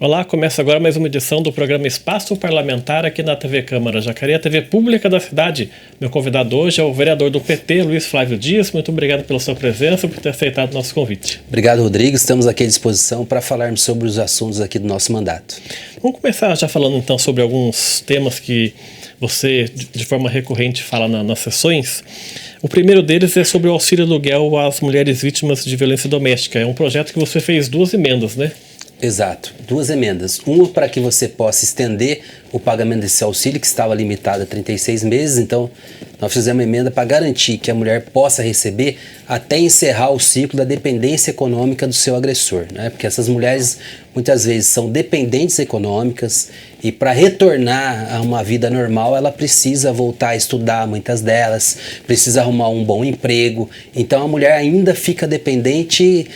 Olá, começa agora mais uma edição do programa Espaço Parlamentar aqui na TV Câmara Jacareí, a TV pública da cidade. Meu convidado hoje é o vereador do PT, Luiz Flávio Dias. Muito obrigado pela sua presença e por ter aceitado o nosso convite. Obrigado, Rodrigo. Estamos aqui à disposição para falarmos sobre os assuntos aqui do nosso mandato. Vamos começar já falando então sobre alguns temas que você, de forma recorrente, fala nas sessões. O primeiro deles é sobre o auxílio aluguel às mulheres vítimas de violência doméstica. É um projeto que você fez 2 emendas, né? Exato, 2 emendas. Uma para que você possa estender o pagamento desse auxílio, que estava limitado a 36 meses. Então, nós fizemos uma emenda para garantir que a mulher possa receber até encerrar o ciclo da dependência econômica do seu agressor, né? Porque essas mulheres, muitas vezes, são dependentes econômicas e para retornar a uma vida normal, ela precisa voltar a estudar, muitas delas, precisa arrumar um bom emprego. Então, a mulher ainda fica dependente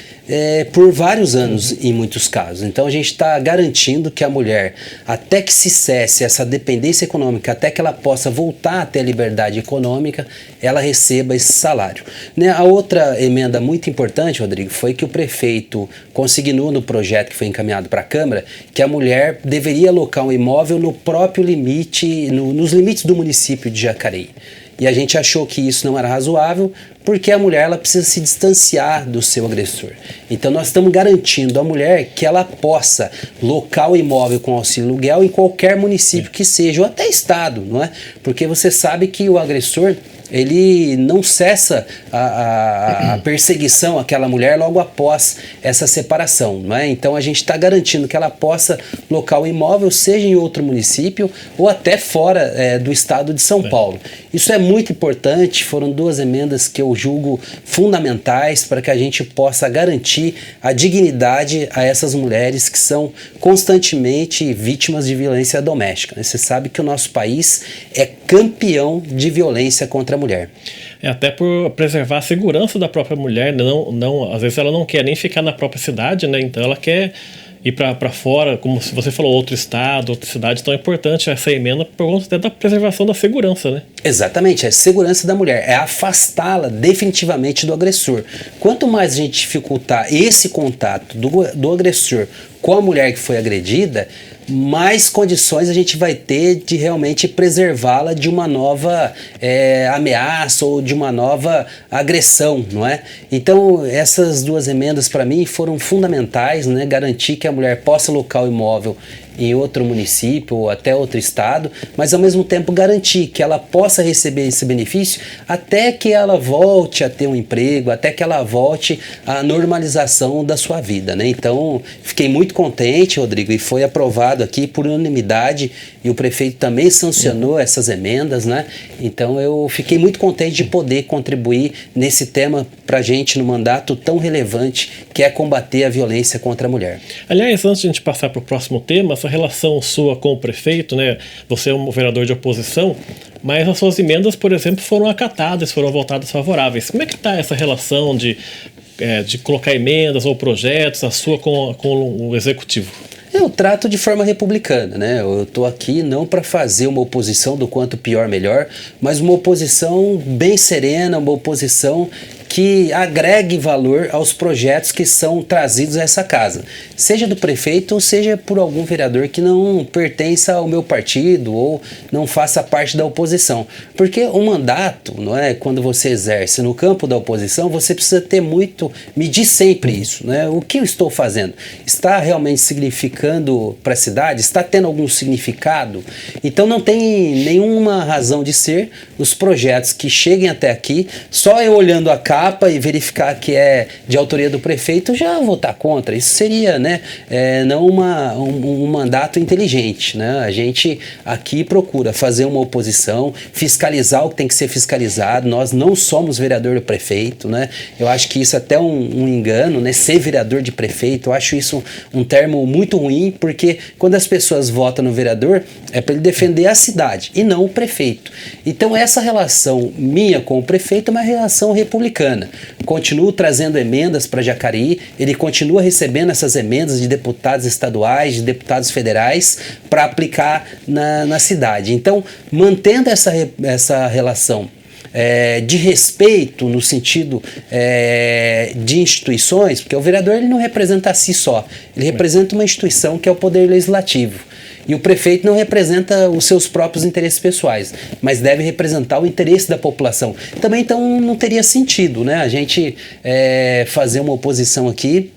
por vários anos, em muitos casos. Então, a gente está garantindo que a mulher, até que se cesse essa dependência econômica, até que ela possa voltar a ter a liberdade econômica, ela receba esse salário. Né? A outra emenda muito importante, Rodrigo, foi que o prefeito consignou no projeto que foi encaminhado para a Câmara que a mulher deveria alocar um imóvel no próprio limite, nos limites do município de Jacareí. E a gente achou que isso não era razoável, porque a mulher ela precisa se distanciar do seu agressor. Então nós estamos garantindo à mulher que ela possa locar o imóvel com auxílio aluguel em qualquer município que seja, ou até estado, não é? Porque você sabe que o agressor, ele não cessa a perseguição àquela mulher logo após essa separação, não é? Então a gente está garantindo que ela possa locar o imóvel, seja em outro município ou até fora do estado de São Paulo. Isso é muito importante, foram 2 emendas que eu julgo fundamentais para que a gente possa garantir a dignidade a essas mulheres que são constantemente vítimas de violência doméstica. Você sabe que o nosso país é campeão de violência contra a mulher. Até por preservar a segurança da própria mulher, às vezes ela não quer nem ficar na própria cidade, né? Então ela quer ir para fora, como se você falou, outro estado, outra cidade. Então é importante essa emenda por conta até da preservação da segurança, né? Exatamente, é a segurança da mulher, é afastá-la definitivamente do agressor. Quanto mais a gente dificultar esse contato do agressor com a mulher que foi agredida, mais condições a gente vai ter de realmente preservá-la de uma nova ameaça ou de uma nova agressão, não é? Então essas 2 emendas para mim foram fundamentais, né? Garantir que a mulher possa alocar o imóvel em outro município ou até outro estado, mas ao mesmo tempo garantir que ela possa receber esse benefício até que ela volte a ter um emprego, até que ela volte à normalização da sua vida, né? Então, fiquei muito contente, Rodrigo, e foi aprovado aqui por unanimidade e o prefeito também sancionou essas emendas, né? Então, eu fiquei muito contente de poder contribuir nesse tema para a gente no mandato tão relevante que é combater a violência contra a mulher. Aliás, antes de a gente passar para o próximo tema, essa relação sua com o prefeito, né? Você é um vereador de oposição, mas as suas emendas, por exemplo, foram acatadas, foram votadas favoráveis. Como é que está essa relação de colocar emendas ou projetos, a sua com o executivo? Eu trato de forma republicana, né? Eu estou aqui não para fazer uma oposição do quanto pior melhor, mas uma oposição bem serena, uma oposição que agregue valor aos projetos que são trazidos a essa casa, seja do prefeito ou seja por algum vereador que não pertença ao meu partido ou não faça parte da oposição, porque o mandato, não é, quando você exerce no campo da oposição, você precisa medir sempre isso, né? O que eu estou fazendo? Está realmente significando para a cidade? Está tendo algum significado? Então não tem nenhuma razão de ser os projetos que cheguem até aqui, só eu olhando a capa e verificar que é de autoria do prefeito, já votar contra. Isso seria, né, não um mandato inteligente, né? A gente aqui procura fazer uma oposição, fiscalizar o que tem que ser fiscalizado. Nós não somos vereador do prefeito, né? Eu acho que isso é até um engano, né? Ser vereador de prefeito, eu acho isso um termo muito ruim, porque quando as pessoas votam no vereador, é para ele defender a cidade e não o prefeito. Então essa relação minha com o prefeito é uma relação republicana. Continuo trazendo emendas para Jacareí, ele continua recebendo essas emendas de deputados estaduais, de deputados federais, para aplicar na cidade. Então, mantendo essa relação de respeito no sentido de instituições, porque o vereador ele não representa a si só, ele representa uma instituição que é o Poder Legislativo. E o prefeito não representa os seus próprios interesses pessoais, mas deve representar o interesse da população. Também então não teria sentido, né, a gente fazer uma oposição aqui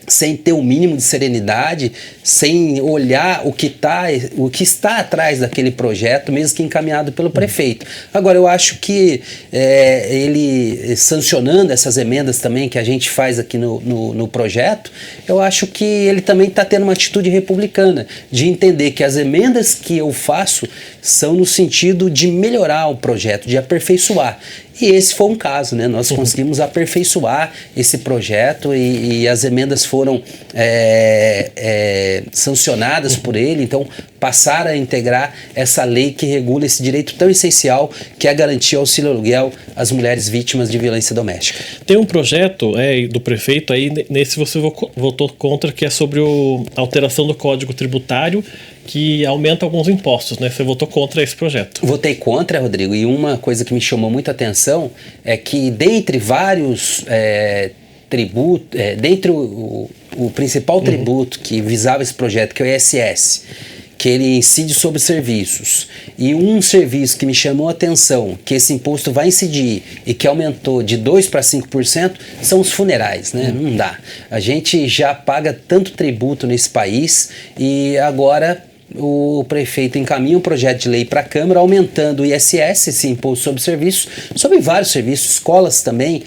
sem ter o mínimo de serenidade, sem olhar o que está atrás daquele projeto, mesmo que encaminhado pelo prefeito. Agora, eu acho que ele sancionando essas emendas também que a gente faz aqui no projeto, eu acho que ele também está tendo uma atitude republicana, de entender que as emendas que eu faço são no sentido de melhorar o projeto, de aperfeiçoar. E esse foi um caso, né? Nós conseguimos aperfeiçoar esse projeto e as emendas foram sancionadas por ele, então passaram a integrar essa lei que regula esse direito tão essencial que é garantir auxílio aluguel às mulheres vítimas de violência doméstica. Tem um projeto do prefeito aí, nesse você votou contra, que é sobre a alteração do Código Tributário, que aumenta alguns impostos, né? Você votou contra esse projeto. Votei contra, Rodrigo, e uma coisa que me chamou muita atenção é que dentre vários tributos, dentre o principal tributo que visava esse projeto, que é o ISS, que ele incide sobre serviços, e um serviço que me chamou a atenção, que esse imposto vai incidir e que aumentou de 2% para 5%, são os funerais, né? Não dá. A gente já paga tanto tributo nesse país e agora o prefeito encaminha um projeto de lei para a Câmara aumentando o ISS, esse imposto sobre serviços, sobre vários serviços. Escolas também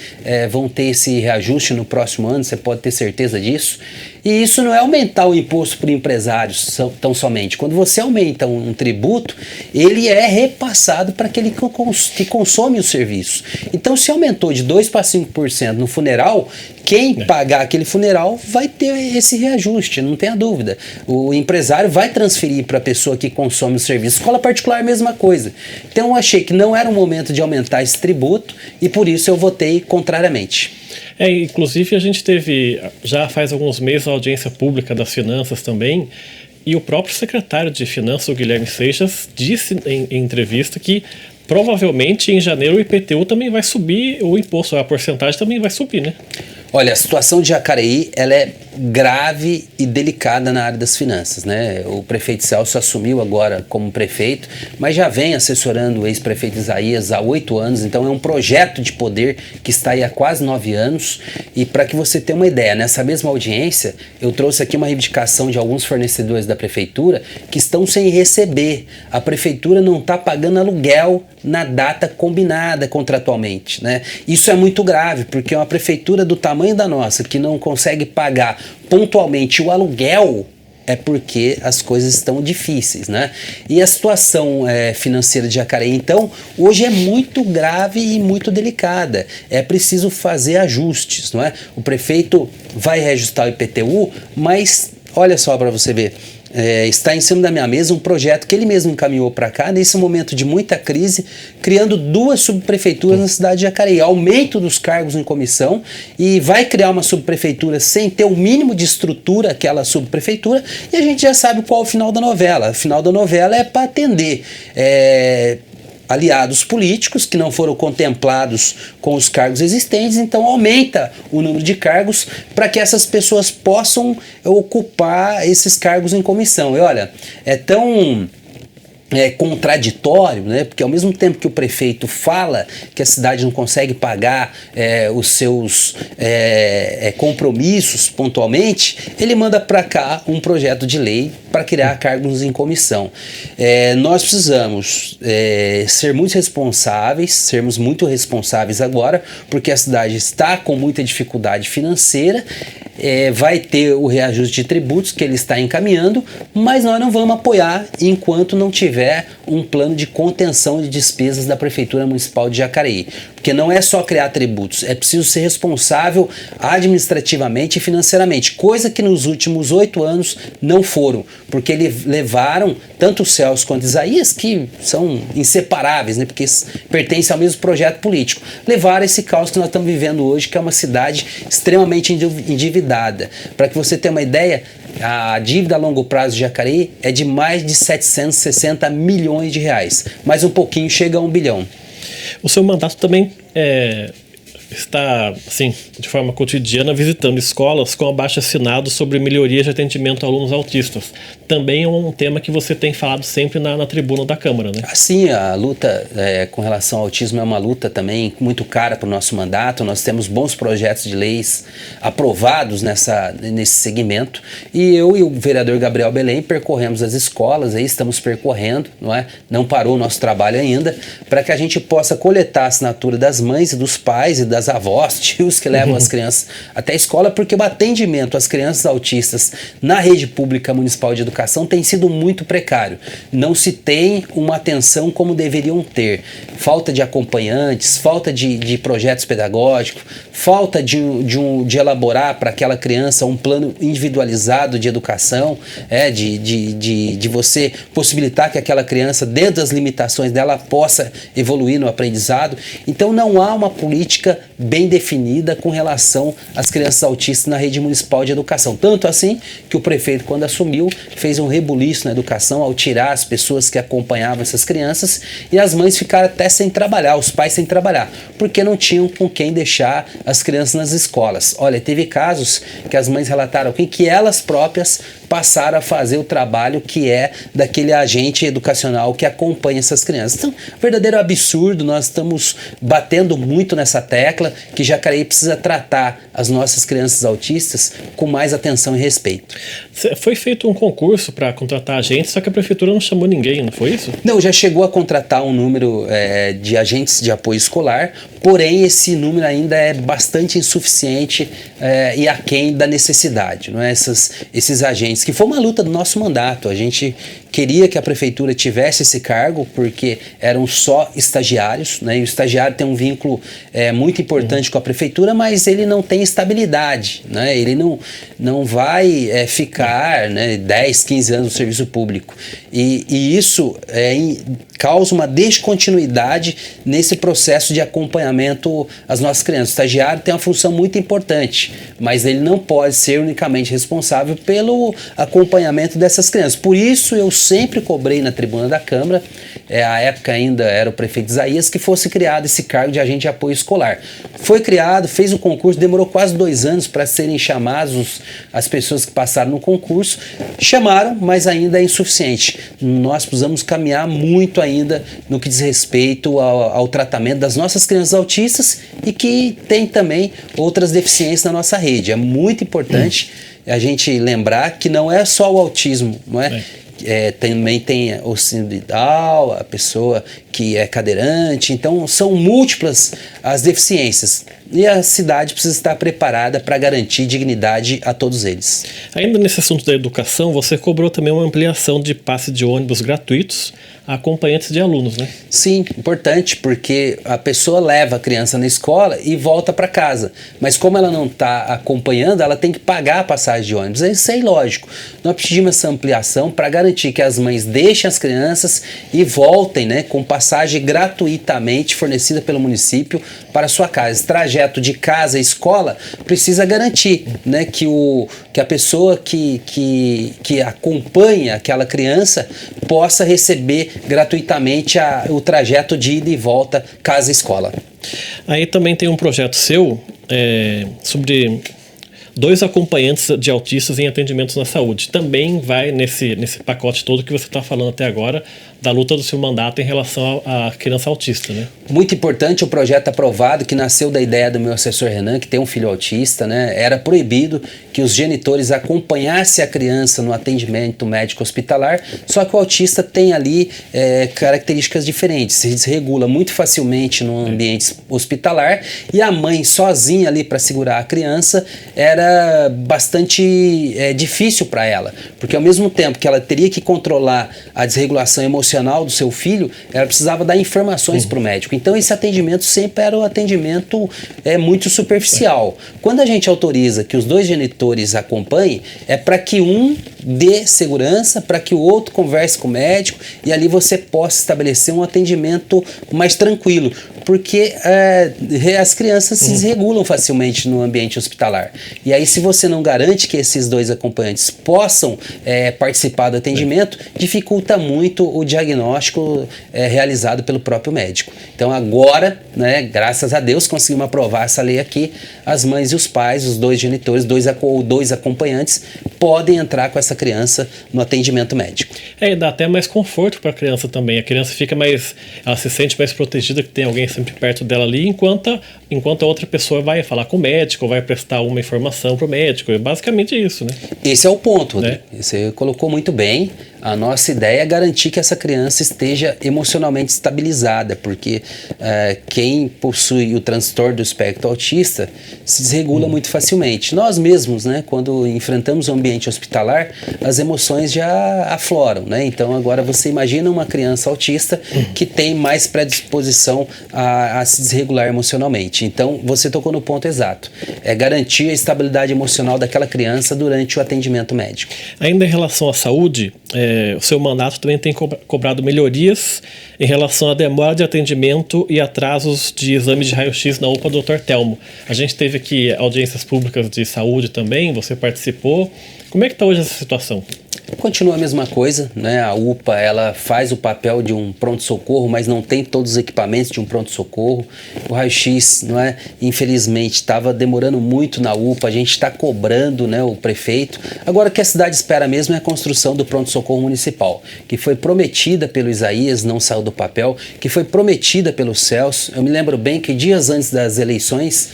vão ter esse reajuste no próximo ano, você pode ter certeza disso. E isso não é aumentar o imposto para empresários tão somente. Quando você aumenta um tributo, ele é repassado para aquele que consome o serviço. Então, se aumentou de 2% para 5% no funeral, quem pagar aquele funeral vai ter esse reajuste, não tenha dúvida. O empresário vai transferir para a pessoa que consome o serviço. Escola particular, mesma coisa. Então, eu achei que não era o momento de aumentar esse tributo e por isso eu votei contrariamente. Inclusive a gente teve, já faz alguns meses, a audiência pública das finanças também, e o próprio secretário de Finanças, o Guilherme Seixas, disse em entrevista que provavelmente em janeiro o IPTU também vai subir, o imposto, a porcentagem também vai subir, né? Olha, a situação de Jacareí, ela é grave e delicada na área das finanças, né? O prefeito Celso assumiu agora como prefeito, mas já vem assessorando o ex-prefeito Isaías há 8 anos, então é um projeto de poder que está aí há quase 9 anos. E para que você tenha uma ideia, nessa mesma audiência, eu trouxe aqui uma reivindicação de alguns fornecedores da prefeitura que estão sem receber. A prefeitura não está pagando aluguel na data combinada contratualmente, né? Isso é muito grave, porque uma prefeitura do tamanho da nossa, que não consegue pagar pontualmente o aluguel, é porque as coisas estão difíceis, né? E a situação financeira de Jacareí, então, hoje é muito grave e muito delicada. É preciso fazer ajustes, não é? O prefeito vai reajustar o IPTU, mas olha só para você ver. Está em cima da minha mesa um projeto que ele mesmo encaminhou para cá, nesse momento de muita crise, criando 2 subprefeituras na cidade de Jacareí, aumento dos cargos em comissão, e vai criar uma subprefeitura sem ter o mínimo de estrutura aquela subprefeitura, e a gente já sabe qual é o final da novela. O final da novela é para atender aliados políticos que não foram contemplados com os cargos existentes, então aumenta o número de cargos para que essas pessoas possam ocupar esses cargos em comissão. E olha, é tão contraditório, né? Porque ao mesmo tempo que o prefeito fala que a cidade não consegue pagar os seus compromissos pontualmente, ele manda para cá um projeto de lei para criar cargos em comissão. Nós precisamos sermos muito responsáveis agora, porque a cidade está com muita dificuldade financeira, vai ter o reajuste de tributos que ele está encaminhando, mas nós não vamos apoiar enquanto não tiver um plano de contenção de despesas da Prefeitura Municipal de Jacareí. Porque não é só criar tributos, é preciso ser responsável administrativamente e financeiramente, coisa que nos últimos 8 anos não foram, porque levaram tanto o Celso quanto o Isaías, que são inseparáveis, né, porque pertencem ao mesmo projeto político, levaram esse caos que nós estamos vivendo hoje, que é uma cidade extremamente endividada. Para que você tenha uma ideia, a dívida a longo prazo de Jacareí é de mais de 760 milhões de reais, mais um pouquinho chega a 1 bilhão. O seu mandato também está, assim, de forma cotidiana, visitando escolas com abaixo-assinado sobre melhorias de atendimento a alunos autistas. Também é um tema que você tem falado sempre na tribuna da Câmara, né? Sim, a luta com relação ao autismo é uma luta também muito cara para o nosso mandato. Nós temos bons projetos de leis aprovados nesse segmento. E eu e o vereador Gabriel Belém percorremos as escolas, aí estamos percorrendo, não é? Não parou o nosso trabalho ainda, para que a gente possa coletar a assinatura das mães e dos pais e das avós, tios que levam as crianças até a escola, porque o atendimento às crianças autistas na rede pública municipal de educação tem sido muito precário. Não se tem uma atenção como deveriam ter. Falta de acompanhantes, falta de projetos pedagógicos, falta de elaborar para aquela criança um plano individualizado de educação, de você possibilitar que aquela criança, dentro das limitações dela, possa evoluir no aprendizado. Então não há uma política bem definida com relação às crianças autistas na rede municipal de educação. Tanto assim que o prefeito, quando assumiu, fez um rebuliço na educação ao tirar as pessoas que acompanhavam essas crianças, e as mães ficaram até sem trabalhar, os pais sem trabalhar, porque não tinham com quem deixar as crianças nas escolas. Olha, teve casos que as mães relataram aqui que elas próprias passaram a fazer o trabalho que é daquele agente educacional que acompanha essas crianças. Então, verdadeiro absurdo. Nós estamos batendo muito nessa tecla que Jacareí precisa tratar as nossas crianças autistas com mais atenção e respeito. Foi feito um concurso para contratar agentes, só que a prefeitura não chamou ninguém, não foi isso? Não, já chegou a contratar um número de agentes de apoio escolar, porém esse número ainda é bastante insuficiente e aquém da necessidade, não é? Esses agentes, que foi uma luta do nosso mandato. A gente queria que a prefeitura tivesse esse cargo, porque eram só estagiários, né? E o estagiário tem um vínculo muito importante com a prefeitura, mas ele não tem estabilidade, né? Ele não vai ficar 10, 15 anos no serviço público. E isso causa uma descontinuidade nesse processo de acompanhamento às nossas crianças. O estagiário tem uma função muito importante, mas ele não pode ser unicamente responsável pelo acompanhamento dessas crianças. Por isso eu sempre cobrei na tribuna da Câmara, à época ainda era o prefeito Isaías, que fosse criado esse cargo de agente de apoio escolar. Foi criado, fez o concurso, demorou quase 2 anos para serem chamados as pessoas que passaram no concurso. Chamaram, mas ainda é insuficiente. Nós precisamos caminhar muito ainda no que diz respeito ao tratamento das nossas crianças autistas e que tem também outras deficiências na nossa rede. É muito importante a gente lembrar que não é só o autismo, não é? Também tem o síndrome de Down, a pessoa que é cadeirante. Então são múltiplas as deficiências e a cidade precisa estar preparada para garantir dignidade a todos eles. Ainda nesse assunto da educação, você cobrou também uma ampliação de passe de ônibus gratuitos a acompanhantes de alunos, né? Sim, importante, porque a pessoa leva a criança na escola e volta para casa, mas como ela não está acompanhando, ela tem que pagar a passagem de ônibus. Isso é ilógico. Nós pedimos essa ampliação para garantir que as mães deixem as crianças e voltem, né, com passagem gratuitamente fornecida pelo município para a sua casa. Esse trajeto de casa à escola precisa garantir, né, que a pessoa que acompanha aquela criança possa receber gratuitamente o trajeto de ida e volta casa-escola. Aí também tem um projeto seu sobre 2 acompanhantes de autistas em atendimentos na saúde. Também vai nesse pacote todo que você está falando até agora, da luta do seu mandato em relação à criança autista, né? Muito importante o projeto aprovado, que nasceu da ideia do meu assessor Renan, que tem um filho autista, né? Era proibido que os genitores acompanhassem a criança no atendimento médico hospitalar, só que o autista tem ali características diferentes, se desregula muito facilmente no ambiente hospitalar, e a mãe sozinha ali para segurar a criança era bastante difícil para ela, porque ao mesmo tempo que ela teria que controlar a desregulação emocional do seu filho, ela precisava dar informações para o médico. Então esse atendimento sempre era um atendimento muito superficial. Quando a gente autoriza que os 2 genitores acompanhem, é para que um dê segurança, para que o outro converse com o médico e ali você possa estabelecer um atendimento mais tranquilo. porque as crianças se desregulam facilmente no ambiente hospitalar. E aí, se você não garante que esses dois acompanhantes possam participar do atendimento, dificulta muito o diagnóstico realizado pelo próprio médico. Então agora, né, graças a Deus, conseguimos aprovar essa lei aqui, as mães e os pais, os dois genitores, ou dois acompanhantes, podem entrar com essa criança no atendimento médico. E dá até mais conforto para a criança também. A criança fica mais, ela se sente mais protegida, que tem alguém sempre perto dela ali, enquanto a outra pessoa vai falar com o médico, vai prestar uma informação para o médico. É basicamente isso, né? Esse é o ponto, Rodrigo. Você colocou muito bem. A nossa ideia é garantir que essa criança esteja emocionalmente estabilizada, porque quem possui o transtorno do espectro autista se desregula muito facilmente. Nós mesmos, né, quando enfrentamos o ambiente hospitalar, as emoções já afloram, né? Então agora você imagina uma criança autista que tem mais predisposição a se desregular emocionalmente. Então você tocou no ponto exato. É garantir a estabilidade emocional daquela criança durante o atendimento médico. Ainda em relação à saúde, o seu mandato também tem cobrado melhorias em relação à demora de atendimento e atrasos de exame de raio-x na UPA Dr. Telmo. A gente teve aqui audiências públicas de saúde também, você participou. Como é que está hoje essa situação? Continua a mesma coisa, né? A UPA, ela faz o papel de um pronto-socorro, mas não tem todos os equipamentos de um pronto-socorro. O raio-x, não é? Infelizmente, estava demorando muito na UPA, a gente está cobrando, né, o prefeito. Agora, o que a cidade espera mesmo é a construção do pronto-socorro municipal, que foi prometida pelo Isaías, não saiu do papel, que foi prometida pelo Celso. Eu me lembro bem que dias antes das eleições,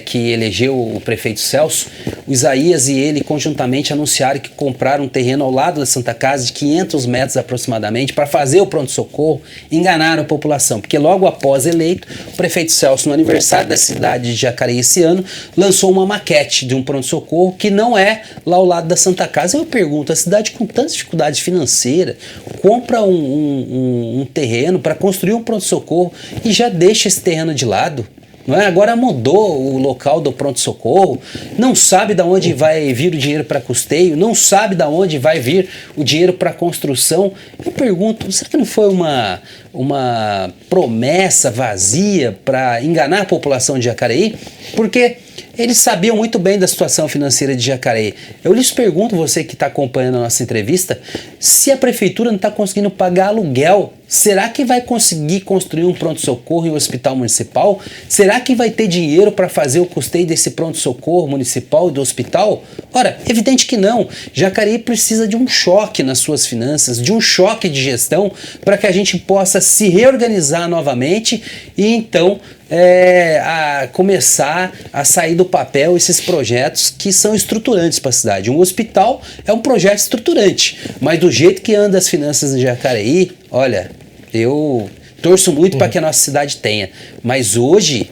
que elegeu o prefeito Celso, o Isaías e ele conjuntamente anunciaram que compraram um terreno ao lado da Santa Casa de 500 metros aproximadamente para fazer o pronto-socorro. Enganaram a população, porque logo após eleito, o prefeito Celso, no aniversário da cidade de Jacareí esse ano, lançou uma maquete de um pronto-socorro que não é lá ao lado da Santa Casa. Eu pergunto, a cidade com tanta dificuldade financeira compra um terreno para construir um pronto-socorro e já deixa esse terreno de lado? Não é? Agora mudou o local do pronto-socorro, não sabe de onde vai vir o dinheiro para custeio, não sabe de onde vai vir o dinheiro para construção. Eu pergunto, será que não foi uma promessa vazia para enganar a população de Jacareí? Porque eles sabiam muito bem da situação financeira de Jacareí. Eu lhes pergunto, você que está acompanhando a nossa entrevista, se a prefeitura não está conseguindo pagar aluguel, será que vai conseguir construir um pronto-socorro em um hospital municipal? Será que vai ter dinheiro para fazer o custeio desse pronto-socorro municipal e do hospital? Ora, evidente que não. Jacareí precisa de um choque nas suas finanças, de um choque de gestão, para que a gente possa se reorganizar novamente e então começar a sair do papel esses projetos que são estruturantes para a cidade. Um hospital é um projeto estruturante, mas do jeito que anda as finanças de Jacareí, olha, eu torço muito para que a nossa cidade tenha, mas hoje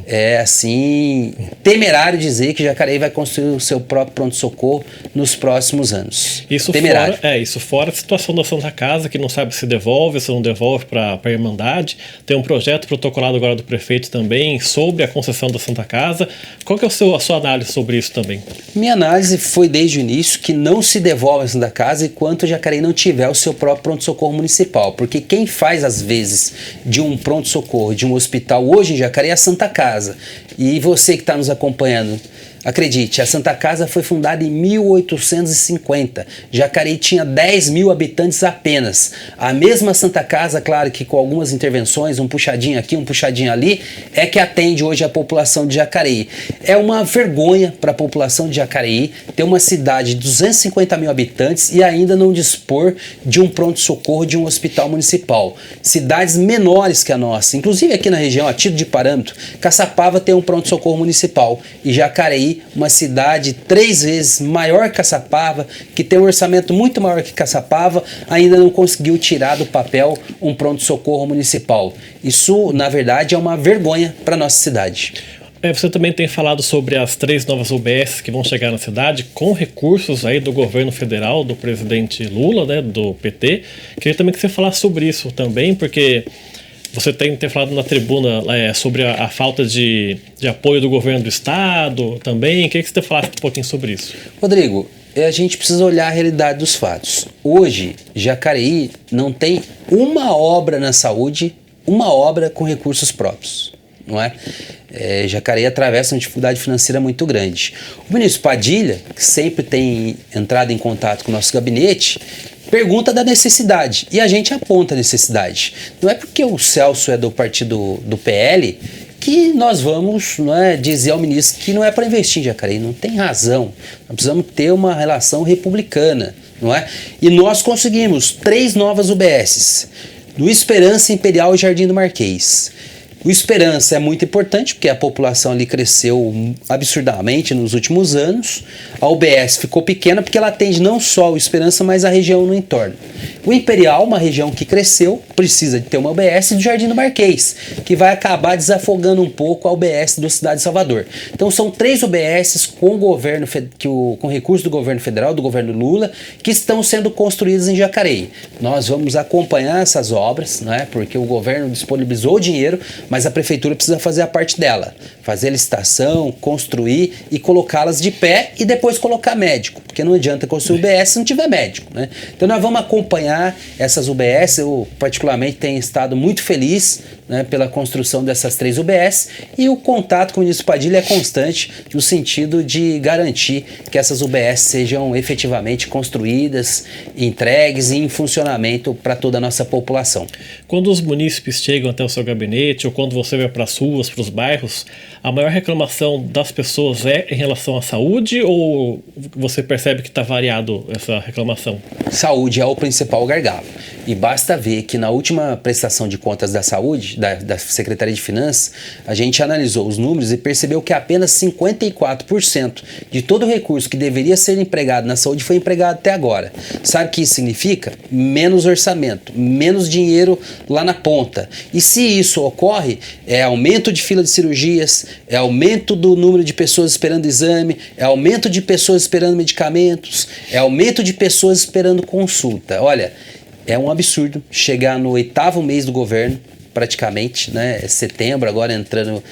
é assim temerário dizer que Jacareí vai construir o seu próprio pronto-socorro nos próximos anos. Isso temerário. Isso fora a situação da Santa Casa, que não sabe se devolve, se não devolve para a Irmandade. Tem um projeto protocolado agora do prefeito também sobre a concessão da Santa Casa. Qual que é a sua análise sobre isso também? Minha análise foi desde o início que não se devolve a Santa Casa enquanto Jacareí não tiver o seu próprio pronto-socorro municipal, porque quem faz às vezes de um pronto-socorro, de um hospital hoje em Jacareí é a Santa Casa. E você que está nos acompanhando, acredite, a Santa Casa foi fundada em 1850. Jacareí tinha 10 mil habitantes apenas. A mesma Santa Casa, claro que com algumas intervenções, um puxadinho aqui, um puxadinho ali, é que atende hoje a população de Jacareí. É uma vergonha para a população de Jacareí ter uma cidade de 250 mil habitantes e ainda não dispor de um pronto-socorro, de um hospital municipal. Cidades menores que a nossa, inclusive aqui na região, a título de parâmetro, Caçapava tem um pronto-socorro municipal e Jacareí, uma cidade 3 vezes maior que Caçapava, que tem um orçamento muito maior que Caçapava, ainda não conseguiu tirar do papel um pronto-socorro municipal. Isso, na verdade, é uma vergonha para a nossa cidade. Você também tem falado sobre as 3 novas UBS que vão chegar na cidade com recursos aí do governo federal, do presidente Lula, né, do PT. Queria também que você falasse sobre isso também, porque você tem falado na tribuna sobre a falta de apoio do governo do estado também. Queria que você falasse um pouquinho sobre isso. Rodrigo, a gente precisa olhar a realidade dos fatos. Hoje, Jacareí não tem uma obra na saúde uma obra com recursos próprios, não é? Jacareí atravessa uma dificuldade financeira muito grande. O ministro Padilha, que sempre tem entrado em contato com o nosso gabinete, pergunta da necessidade e a gente aponta a necessidade. Não é porque o Celso é do partido do PL que nós vamos, não é, dizer ao ministro que não é para investir em Jacareí. Não tem razão. Nós precisamos ter uma relação republicana, não é? E nós conseguimos 3 novas UBSs, do Esperança, Imperial e Jardim do Marquês. O Esperança é muito importante porque a população ali cresceu absurdamente nos últimos anos. A UBS ficou pequena porque ela atende não só o Esperança, mas a região no entorno. O Imperial, uma região que cresceu, precisa de ter uma UBS do Jardim do Marquês, que vai acabar desafogando um pouco a UBS da cidade de Salvador. Então são 3 UBSs com governo, com recurso do governo federal, do governo Lula, que estão sendo construídas em Jacareí. Nós vamos acompanhar essas obras, né, porque o governo disponibilizou o dinheiro, mas a prefeitura precisa fazer a parte dela, fazer a licitação, construir e colocá-las de pé e depois colocar médico, porque não adianta construir UBS se não tiver médico, né? Então nós vamos acompanhar essas UBS. Eu particularmente tenho estado muito feliz, né, pela construção dessas 3 UBS, e o contato com o ministro Padilha é constante no sentido de garantir que essas UBS sejam efetivamente construídas, entregues e em funcionamento para toda a nossa população. Quando os munícipes chegam até o seu gabinete ou quando você vai para as ruas, para os bairros, a maior reclamação das pessoas é em relação à saúde ou você percebe que está variado essa reclamação? Saúde é o principal gargalo. E basta ver que na última prestação de contas da saúde, da Secretaria de Finanças, a gente analisou os números e percebeu que apenas 54% de todo o recurso que deveria ser empregado na saúde foi empregado até agora. Sabe o que isso significa? Menos orçamento, menos dinheiro lá na ponta. E se isso ocorre, é aumento de fila de cirurgias, é aumento do número de pessoas esperando exame, é aumento de pessoas esperando medicamentos, é aumento de pessoas esperando consulta. Olha, é um absurdo chegar no 8º mês do governo, praticamente, né, setembro, agora entrando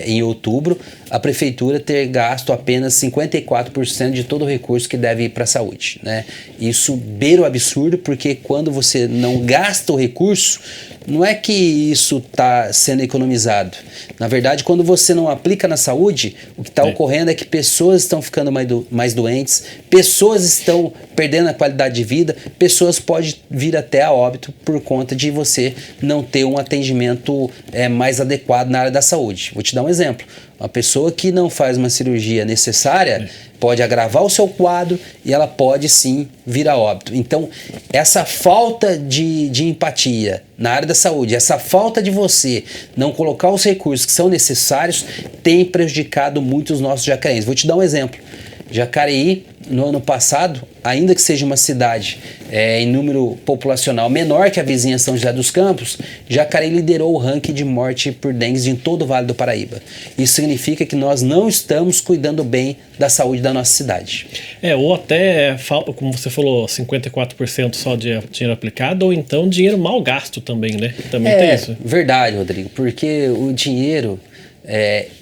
em outubro, a prefeitura ter gasto apenas 54% de todo o recurso que deve ir para a saúde, né? Isso beira o absurdo, porque quando você não gasta o recurso, não é que isso está sendo economizado. Na verdade, quando você não aplica na saúde, o que está ocorrendo é que pessoas estão ficando mais doentes, pessoas estão perdendo a qualidade de vida, pessoas podem vir até a óbito por conta de você não ter um atendimento mais adequado na área da saúde. Vou te dar um exemplo. Uma pessoa que não faz uma cirurgia necessária pode agravar o seu quadro e ela pode sim vir a óbito. Então, essa falta de empatia na área da saúde, essa falta de você não colocar os recursos que são necessários, tem prejudicado muito os nossos jacareenses. Vou te dar um exemplo. Jacareí, no ano passado, ainda que seja uma cidade em número populacional menor que a vizinha São José dos Campos, Jacareí liderou o ranking de morte por dengue em todo o Vale do Paraíba. Isso significa que nós não estamos cuidando bem da saúde da nossa cidade. Ou até, como você falou, 54% só de dinheiro aplicado, ou então dinheiro mal gasto também, né? Também tem isso. Verdade, Rodrigo, porque o dinheiro,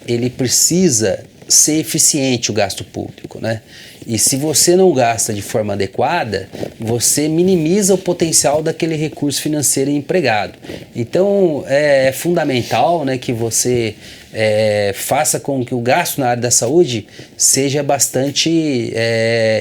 ele precisa ser eficiente, o gasto público, né? E se você não gasta de forma adequada, você minimiza o potencial daquele recurso financeiro empregado. Então, é fundamental, né, que você faça com que o gasto na área da saúde seja bastante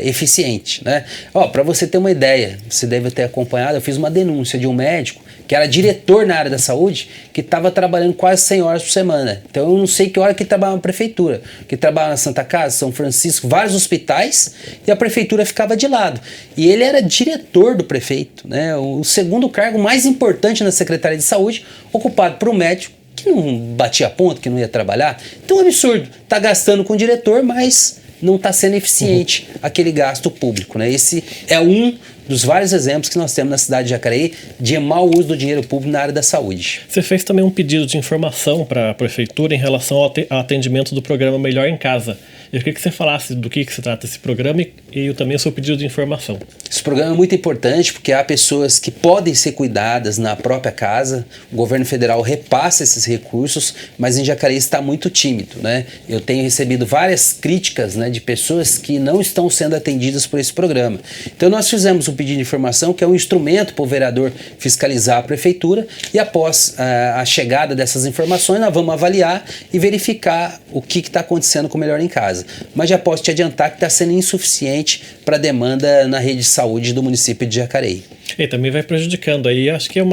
eficiente, né? Para você ter uma ideia, você deve ter acompanhado, eu fiz uma denúncia de um médico que era diretor na área da saúde, que estava trabalhando quase 100 horas por semana. Então eu não sei que hora que ele trabalhava na prefeitura, que trabalhava na Santa Casa, São Francisco, vários hospitais, e a prefeitura ficava de lado. E ele era diretor do prefeito, né? O segundo cargo mais importante na Secretaria de Saúde, ocupado por um médico que não batia ponto, que não ia trabalhar. Então é um absurdo. Está gastando com o diretor, mas não está sendo eficiente aquele gasto público, né? Esse é um dos vários exemplos que nós temos na cidade de Jacareí de mau uso do dinheiro público na área da saúde. Você fez também um pedido de informação para a prefeitura em relação ao atendimento do programa Melhor em Casa. Eu queria que você falasse do que se trata esse programa e também o seu pedido de informação. Esse programa é muito importante porque há pessoas que podem ser cuidadas na própria casa. O governo federal repassa esses recursos, mas em Jacareí está muito tímido, né? Eu tenho recebido várias críticas, né, de pessoas que não estão sendo atendidas por esse programa. Então nós fizemos um pedido de informação que é um instrumento para o vereador fiscalizar a prefeitura e após a chegada dessas informações nós vamos avaliar e verificar o que está acontecendo com o Melhor em Casa. Mas já posso te adiantar que está sendo insuficiente para a demanda na rede de saúde do município de Jacareí. E também vai prejudicando aí, acho que é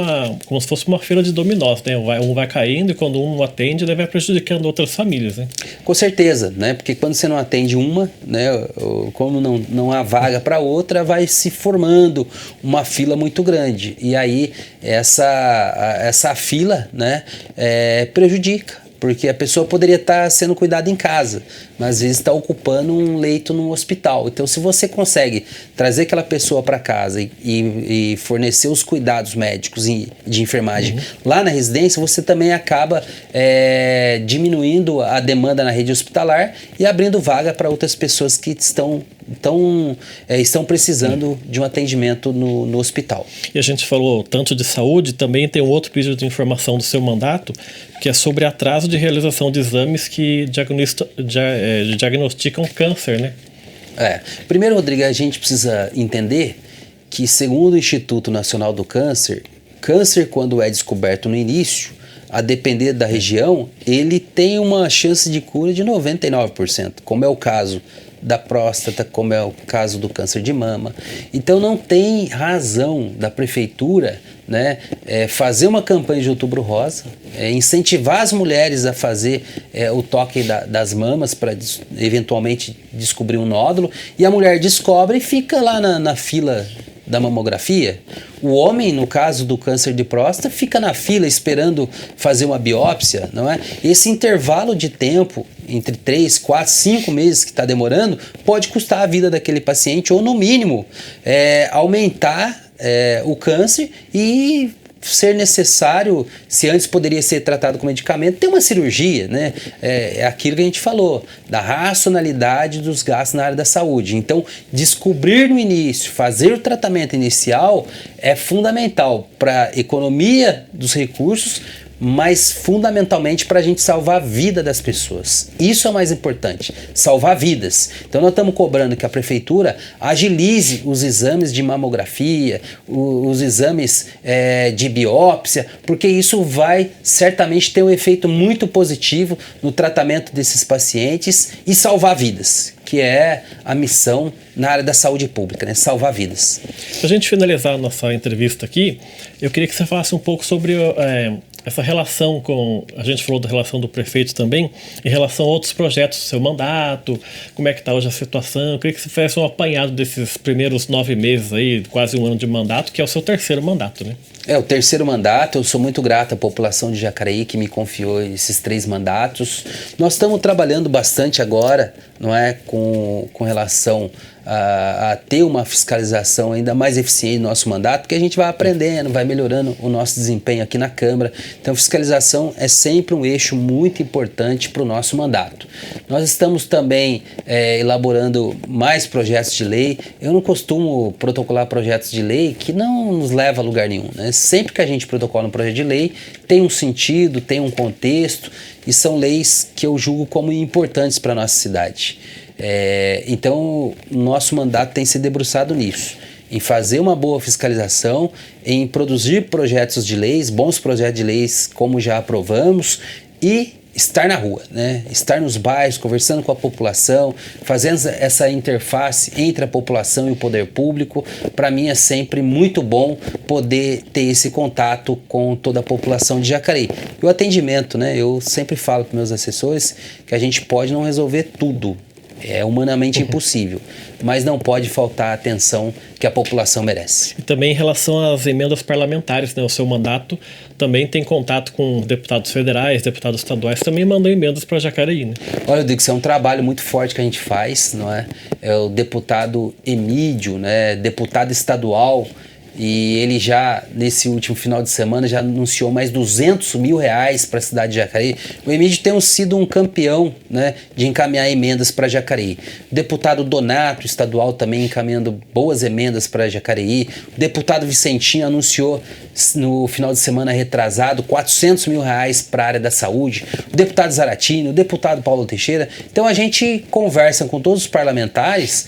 como se fosse uma fila de dominós, né? Um vai caindo e quando um não atende, ele vai prejudicando outras famílias, né? Com certeza, né? Porque quando você não atende uma, né? Como não há vaga para outra, vai se formando uma fila muito grande. E aí essa fila, né, prejudica. Porque a pessoa poderia estar sendo cuidada em casa, mas às vezes está ocupando um leito no hospital. Então, se você consegue trazer aquela pessoa para casa e fornecer os cuidados médicos de enfermagem lá na residência, você também acaba diminuindo a demanda na rede hospitalar e abrindo vaga para outras pessoas que estão precisando de um atendimento no hospital. E a gente falou tanto de saúde, também tem um outro pedido de informação do seu mandato, que é sobre atraso de realização de exames que diagnosticam câncer, né? Primeiro, Rodrigo, a gente precisa entender que, segundo o Instituto Nacional do Câncer, quando é descoberto no início, a depender da região, ele tem uma chance de cura de 99%, como é o caso da próstata, como é o caso do câncer de mama. Então não tem razão da prefeitura, né, fazer uma campanha de Outubro Rosa, incentivar as mulheres a fazer o toque das mamas para eventualmente descobrir um nódulo, e a mulher descobre e fica lá na fila da mamografia. O homem, no caso do câncer de próstata, fica na fila esperando fazer uma biópsia, não é? Esse intervalo de tempo entre 3, 4, 5 meses que está demorando pode custar a vida daquele paciente ou, no mínimo, aumentar o câncer e ser necessário, se antes poderia ser tratado com medicamento, ter uma cirurgia, né? É aquilo que a gente falou, da racionalidade dos gastos na área da saúde. Então, descobrir no início, fazer o tratamento inicial é fundamental para a economia dos recursos, mas fundamentalmente para a gente salvar a vida das pessoas. Isso é o mais importante, salvar vidas. Então nós estamos cobrando que a prefeitura agilize os exames de mamografia, os exames de biópsia, porque isso vai certamente ter um efeito muito positivo no tratamento desses pacientes e salvar vidas, que é a missão na área da saúde pública, né? Salvar vidas. Para a gente finalizar a nossa entrevista aqui, eu queria que você falasse um pouco sobre essa relação a gente falou da relação do prefeito também, em relação a outros projetos do seu mandato, como é que está hoje a situação. Eu queria que você fizesse um apanhado desses primeiros 9 meses aí, quase um ano de mandato, que é o seu terceiro mandato, né? O terceiro mandato. Eu sou muito grato à população de Jacareí que me confiou esses 3 mandatos. Nós estamos trabalhando bastante agora, não é, com relação a ter uma fiscalização ainda mais eficiente no nosso mandato, porque a gente vai aprendendo, vai melhorando o nosso desempenho aqui na Câmara. Então, fiscalização é sempre um eixo muito importante para o nosso mandato. Nós estamos também elaborando mais projetos de lei. Eu não costumo protocolar projetos de lei que não nos leva a lugar nenhum, né? Sempre que a gente protocola um projeto de lei, tem um sentido, tem um contexto, e são leis que eu julgo como importantes para a nossa cidade. Então, o nosso mandato tem se debruçado nisso, em fazer uma boa fiscalização, em produzir projetos de leis, bons projetos de leis como já aprovamos, e estar na rua, né? Estar nos bairros, conversando com a população, fazendo essa interface entre a população e o poder público. Para mim é sempre muito bom poder ter esse contato com toda a população de Jacareí. E o atendimento, né? Eu sempre falo para meus assessores que a gente pode não resolver tudo, é humanamente impossível, mas não pode faltar a atenção que a população merece. E também em relação às emendas parlamentares, né? O seu mandato também tem contato com deputados federais, deputados estaduais, também mandam emendas para Jacareí, né? Olha, eu digo que isso é um trabalho muito forte que a gente faz, não é? É o deputado Emídio, né? Deputado estadual, e ele já, nesse último final de semana, já anunciou mais R$200 mil para a cidade de Jacareí. O Emídio tem sido um campeão, né, de encaminhar emendas para Jacareí. O deputado Donato, estadual, também encaminhando boas emendas para Jacareí. O deputado Vicentinho anunciou no final de semana retrasado R$400 mil para a área da saúde. O deputado Zaratini, o deputado Paulo Teixeira. Então a gente conversa com todos os parlamentares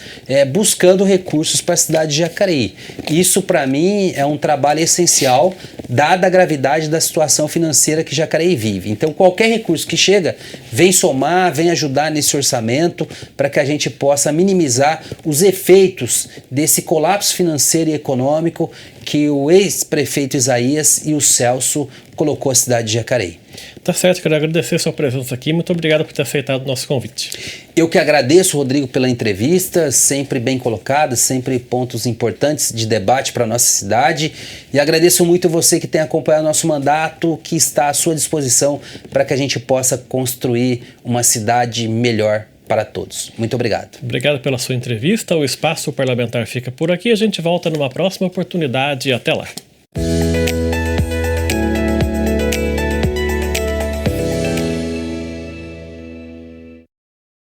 buscando recursos para a cidade de Jacareí. Isso, para mim, é um trabalho essencial, dada a gravidade da situação financeira que Jacareí vive. Então, qualquer recurso que chega, vem somar, vem ajudar nesse orçamento para que a gente possa minimizar os efeitos desse colapso financeiro e econômico que o ex-prefeito Isaías e o Celso colocou a cidade de Jacareí. Tá certo, quero agradecer a sua presença aqui. Muito obrigado por ter aceitado o nosso convite. Eu que agradeço, Rodrigo, pela entrevista, sempre bem colocada, sempre pontos importantes de debate para a nossa cidade. E agradeço muito você que tem acompanhado nosso mandato, que está à sua disposição para que a gente possa construir uma cidade melhor para todos. Muito obrigado. Obrigado pela sua entrevista. O Espaço Parlamentar fica por aqui. A gente volta numa próxima oportunidade. Até lá.